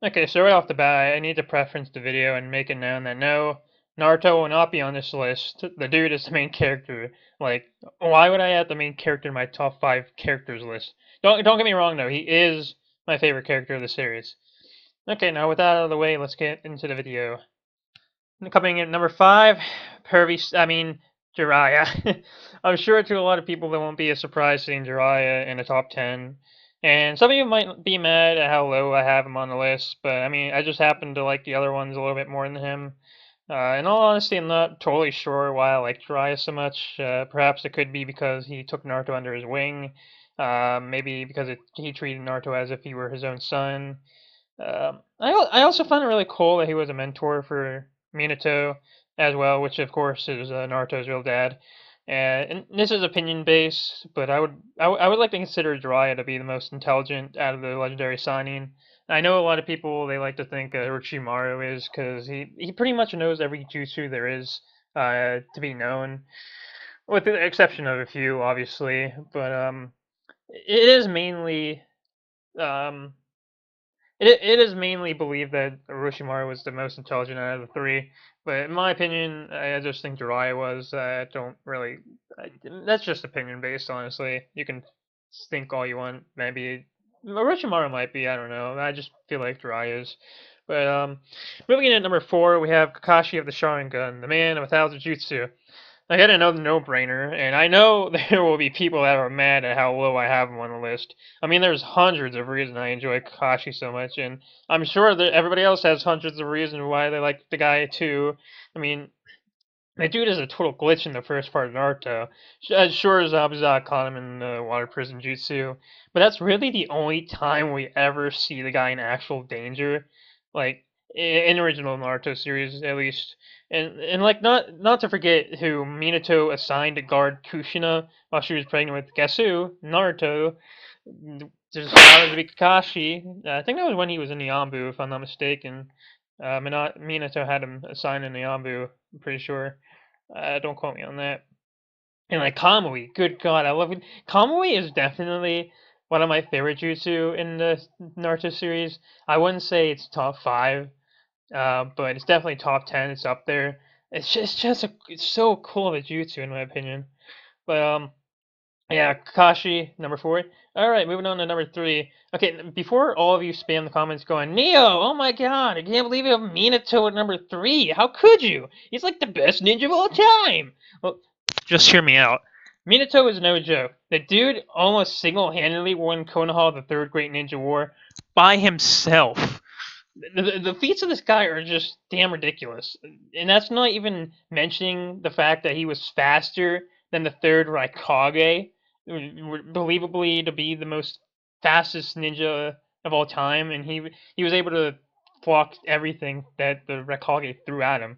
Okay, so right off the bat, I need to preference the video and make it known that no, Naruto will not be on this list. The dude is the main character. Like, why would I add the main character in my top five characters list? Don't get me wrong though, he is my favorite character of the series. Okay, now with that out of the way, let's get into the video. Coming in at number five, Jiraiya. I'm sure to a lot of people that won't be a surprise seeing Jiraiya in the top 10. And some of you might be mad at how low I have him on the list, but I mean, I just happen to like the other ones a little bit more than him. In all honesty, I'm not totally sure why I like Jiraiya so much. Perhaps it could be because he took Naruto under his wing. Maybe because he treated Naruto as if he were his own son. I also find it really cool that he was a mentor for Minato as well, which of course is Naruto's real dad. And this is opinion based, but I would like to consider Jiraiya to be the most intelligent out of the legendary signing. I know a lot of people they like to think Orochimaru is because he pretty much knows every jutsu there is to be known, with the exception of a few, obviously. But it is mainly um, it is mainly believed that Orochimaru was the most intelligent out of the three, but in my opinion, I just think Jiraiya was. I don't really. That's just opinion based, honestly. You can think all you want. Maybe Orochimaru might be. I don't know. I just feel like Jiraiya is. But moving in at number four, we have Kakashi of the Sharingan, the man of a thousand jutsu. I got another no-brainer, and I know there will be people that are mad at how low I have him on the list. I mean, there's hundreds of reasons I enjoy Kakashi so much, and I'm sure that everybody else has hundreds of reasons why they like the guy too. I mean, the dude is a total glitch in the first part of Naruto. Sure, Zabuza caught him in the water prison jutsu, but that's really the only time we ever see the guy in actual danger. Like, in the original Naruto series, at least. And like, not to forget who Minato assigned to guard Kushina while she was pregnant with guess who? Naruto. There's allowed to be Kakashi. I think that was when he was in Yambu, if I'm not mistaken. Minato had him assigned in Yambu, I'm pretty sure. Don't quote me on that. And like Kamui, good God, I love it. Kamui is definitely one of my favorite jutsu in the Naruto series. I wouldn't say it's top five, but it's definitely top 10. It's up there. It's so cool of a jutsu in my opinion. But yeah, Kakashi, number four. All right, moving on to number three. Okay, before all of you spam the comments going, Neo, oh my god, I can't believe you have Minato at number three. How could you? He's like the best ninja of all time. Well, just hear me out. Minato is no joke. The dude almost single-handedly won Konoha the Third Great Ninja War by himself. The feats of this guy are just damn ridiculous. And that's not even mentioning the fact that he was faster than the third Raikage, believably to be the most fastest ninja of all time, and he was able to block everything that the Raikage threw at him.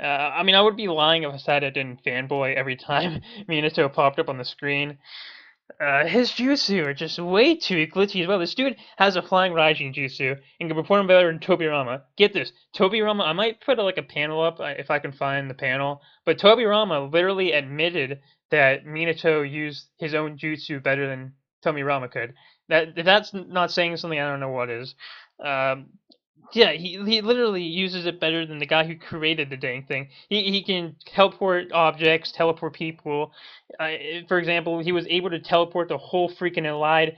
I mean, I would be lying if I said I didn't fanboy every time Minato popped up on the screen. His jutsu are just way too glitchy as well. This dude has a flying Raijin jutsu and can perform better than Tobirama. Get this, Tobirama. I might put like a panel up if I can find the panel. But Tobirama literally admitted that Minato used his own jutsu better than Tomirama could. That if that's not saying something, I don't know what is. Um, yeah, he literally uses it better than the guy who created the dang thing. He can teleport objects, teleport people. For example, he was able to teleport the whole freaking allied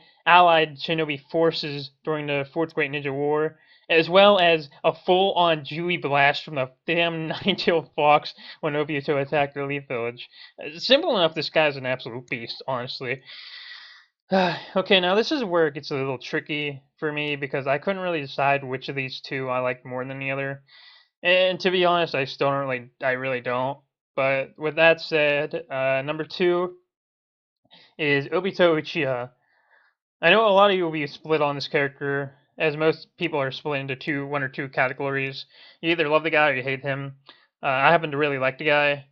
shinobi forces during the Fourth Great Ninja War, as well as a full-on Julie blast from the damn nine-tailed fox when Obito attacked the Elite Village. Simple enough, this guy's an absolute beast, honestly. Okay, now this is where it gets a little tricky for me because I couldn't really decide which of these two I liked more than the other. And to be honest, I really don't. But with that said, number two is Obito Uchiha. I know a lot of you will be split on this character, as most people are split into one or two categories. You either love the guy or you hate him. I happen to really like the guy.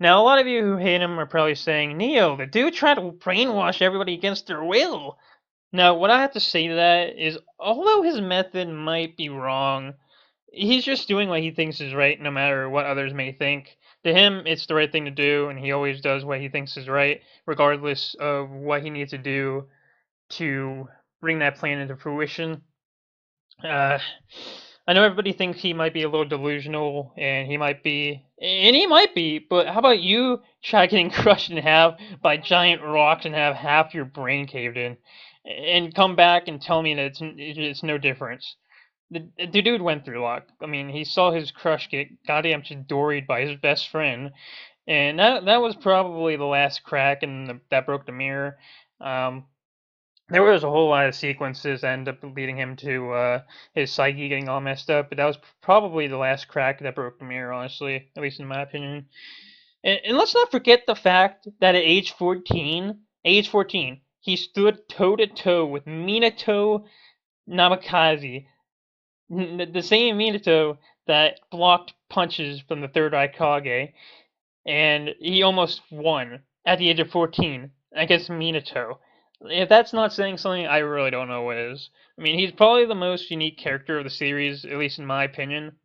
Now, a lot of you who hate him are probably saying, Neo, the dude tried to brainwash everybody against their will. Now, what I have to say to that is, although his method might be wrong, he's just doing what he thinks is right, no matter what others may think. To him, it's the right thing to do, and he always does what he thinks is right, regardless of what he needs to do to bring that plan into fruition. Uh, I know everybody thinks he might be a little delusional, and he might be, but how about you try getting crushed in half by giant rocks and have half your brain caved in, and come back and tell me that it's no difference. The dude went through a lot. I mean, he saw his crush get goddamn doried by his best friend, and that was probably the last crack that broke the mirror. Um, there was a whole lot of sequences that ended up leading him to his psyche getting all messed up, but that was probably the last crack that broke the mirror, honestly, at least in my opinion. And let's not forget the fact that at age 14, he stood toe to toe with Minato Namikaze, the same Minato that blocked punches from the Third Eye Kage, and he almost won at the age of 14 against Minato. If that's not saying something, I really don't know what is. I mean, he's probably the most unique character of the series, at least in my opinion.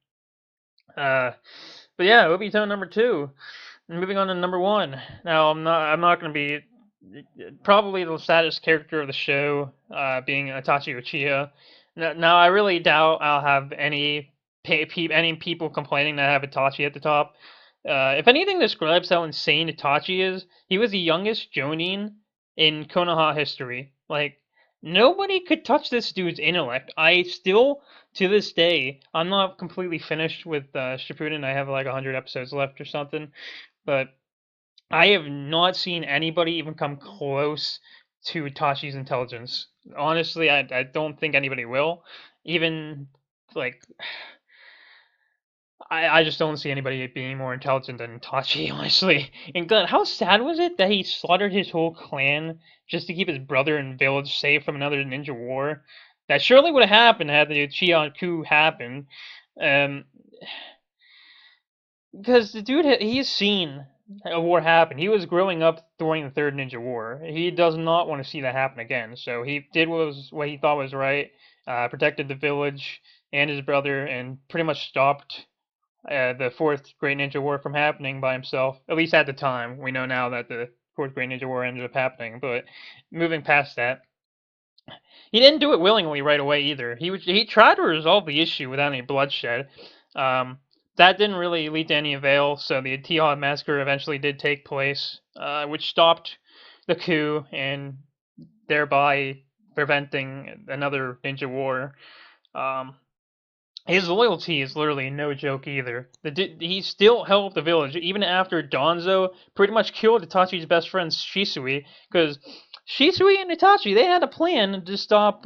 Uh, but yeah, Obito number two. Moving on to number one. Now, I'm not going to be probably the saddest character of the show, being Itachi Uchiha. Now, I really doubt I'll have any people complaining that I have Itachi at the top. If anything describes how insane Itachi is, he was the youngest Jonin in Konoha history. Like, nobody could touch this dude's intellect. I still, to this day, I'm not completely finished with Shippuden. I have like 100 episodes left or something, but I have not seen anybody even come close to Itachi's intelligence. Honestly, I don't think anybody will. Even, like, I just don't see anybody being more intelligent than Itachi, honestly. And God, how sad was it that he slaughtered his whole clan just to keep his brother and village safe from another ninja war? That surely would have happened had the Uchiha coup happened. Um, because the dude, he's seen a war happen. He was growing up during the Third Ninja War. He does not want to see that happen again. So he did what he thought was right, protected the village and his brother, and pretty much stopped the Fourth Great Ninja War from happening by himself. At least at the time. We know now that the Fourth Great Ninja War ended up happening. But moving past that, he didn't do it willingly right away either. He tried to resolve the issue without any bloodshed. Um, that didn't really lead to any avail, so the Tihad massacre eventually did take place, which stopped the coup and thereby preventing another ninja war. Um, his loyalty is literally no joke either. He still helped the village even after Donzo pretty much killed Itachi's best friend Shisui, because Shisui and Itachi, they had a plan to stop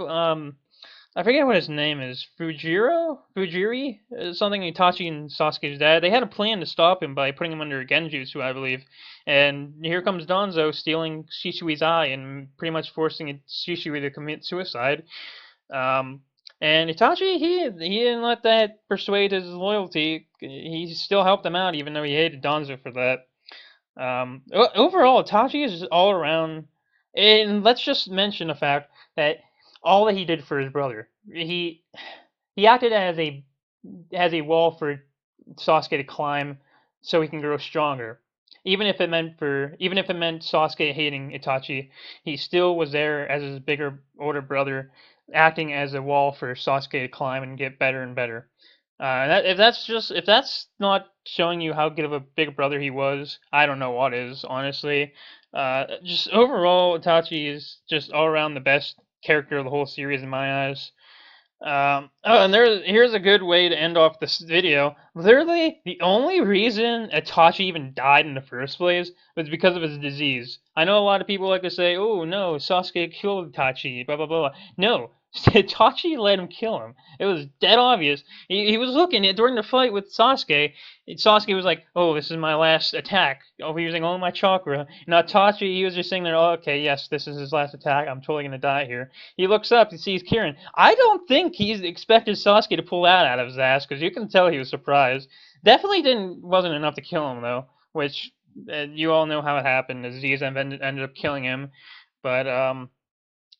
I forget what his name is. Fujiri? Something Itachi and Sasuke's dad. They had a plan to stop him by putting him under Genjutsu, I believe. And here comes Danzo stealing Shisui's eye and pretty much forcing Shisui to commit suicide. Um, and Itachi, he didn't let that persuade his loyalty. He still helped him out, even though he hated Danzo for that. Overall, Itachi is all around. And let's just mention the fact that all that he did for his brother, he acted as a wall for Sasuke to climb, so he can grow stronger. Even if it meant Sasuke hating Itachi, he still was there as his bigger older brother, acting as a wall for Sasuke to climb and get better and better. If that's not showing you how good of a big brother he was, I don't know what is, honestly. Just overall, Itachi is just all around the best character of the whole series in my eyes. And here's a good way to end off this video. Literally, the only reason Itachi even died in the first place was because of his disease. I know a lot of people like to say, "Oh no, Sasuke killed Itachi," blah blah blah. No, Itachi let him kill him. It was dead obvious. He was looking during the fight with Sasuke. Sasuke was like, "Oh, this is my last attack. I'll be using all my chakra." Now Itachi, he was just sitting there, "Oh, okay, yes, this is his last attack. I'm totally gonna die here." He looks up, he sees Kirin. I don't think he's expected Sasuke to pull that out of his ass, because you can tell he was surprised. Definitely wasn't enough to kill him though, which you all know how it happened. The disease ended up killing him, but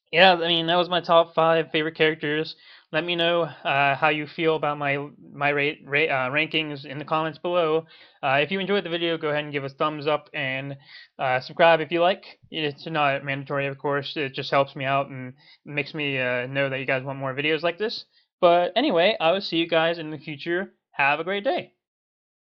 yeah, I mean, that was my top 5 favorite characters. Let me know how you feel about my rankings in the comments below. If you enjoyed the video, go ahead and give us a thumbs up and subscribe if you like. It's not mandatory, of course. It just helps me out and makes me know that you guys want more videos like this. But anyway, I will see you guys in the future. Have a great day.